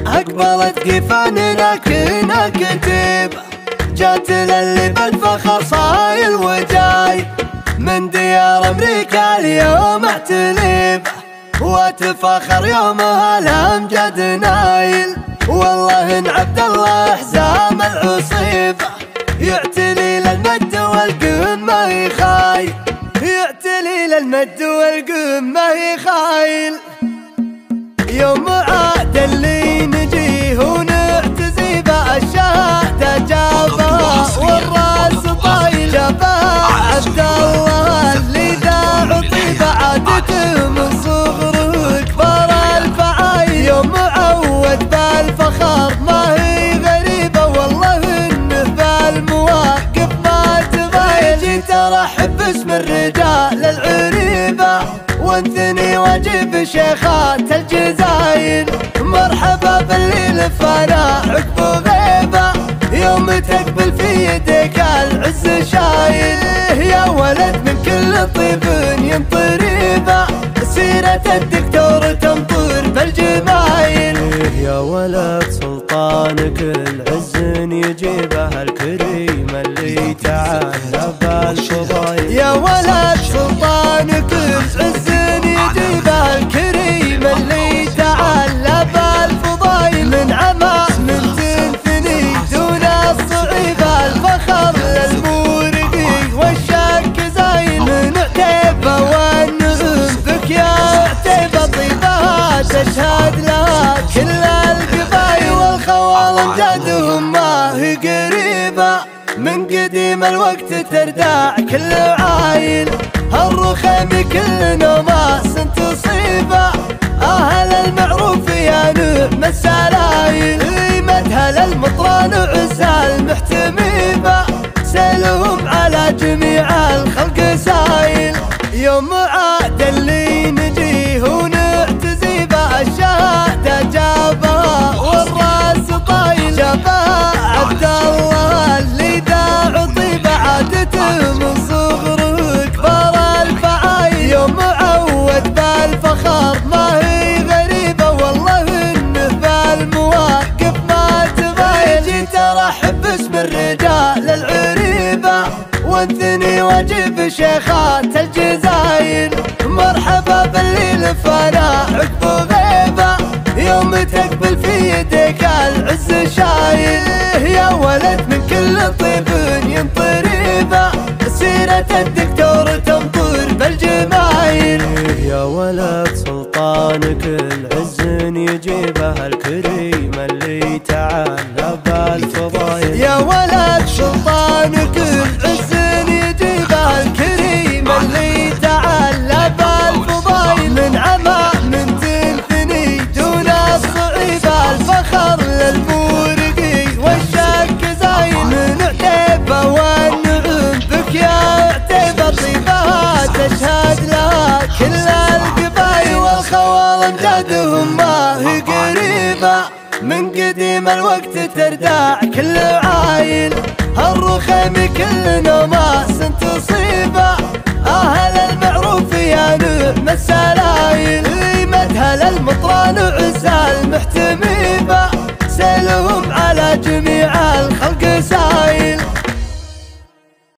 أقبلت قفاننا كنا كتيب، جات للي بالفخر صايل وجاي من ديار أمريكا اليوم اعتليب، وتفاخر يومها الأمجد نايل. والله إن عبد الله حزام العصيب يعتلي للمجد والقمة يخايل، يعتلي للمجد والقمة يخايل. يوم عاد اللي نجيه ونعتزي بالشهادة جابها والراس طايل، جابها عبد الله اللي ذا طيبة عادته من صغره كبر الفعايل. يوم عود بالفخر ما هي غريبة، والله انه بالمواقف ما تباين. جيت ارحب باسم الرجال العريبة وانثني واجب شيخات الجزاين، مرحبا باللي لفانا عقب غيبة يوم تقبل في يدك العز شايل. يا ولد من كل طيب ينطريبه سيرة الدكتور تمطر بالجمايل. يا ولد سلطانك العز يجيبه الكريم اللي تعالى بالفضايل. يا ولد سلطانك العز يجيبه الكريم اللي تعالى بالفضايل. من عما من تنثني دون الصعيبة الفخر للمورقي والشك زايل. من عتيبة والنعم بك يا عتيبة طيبها تشهد لها كل القبايل. والخوال امجادهم ما هي قريبة من قديم الوقت ترداع كل عايل. هالرخيم كل نوماس تصيبه أهل المعروف يا نعم السلايل. مدهل المطران عزى المحتميبة سيلهم على جميع الخلق سايل. يوم عاد اللي نجيه ونعتزي بالشهادة جابها والراس طايل، جابها عبد الله اللي ذا طيبة عادته من صغره كبر الفعايل. يوم عود بالفخر ما هي غريبة، والله انه بالمواقف ما تباين. جيت ارحب باسم الرجال العريبة وانثني واجب شيخات الجزاين، مرحبا باللي لفانا عقب غيبة يوم تقبل في يدك العز شايل. يا ولد من كل طيب ينطريبه سيرة الدكتور تمطر بالجمايل. يا ولد سلطانك العز يجيبه الكريم اللي تعالى بالفضايل. يا ولد سلطانك العز يجيبه الكريم اللي تعالى بالفضايل. من عما من تنثني دون الصعيبة الفخر للمورقي والشك زاين. من عتيبة والنعم بك يا عتيبة طيبها تشهد لها كل القبايل. والخوال امجادهم ما هي قريبة من قديم الوقت ترداع كل عايل. هالرخيم كل نوماس تصيبه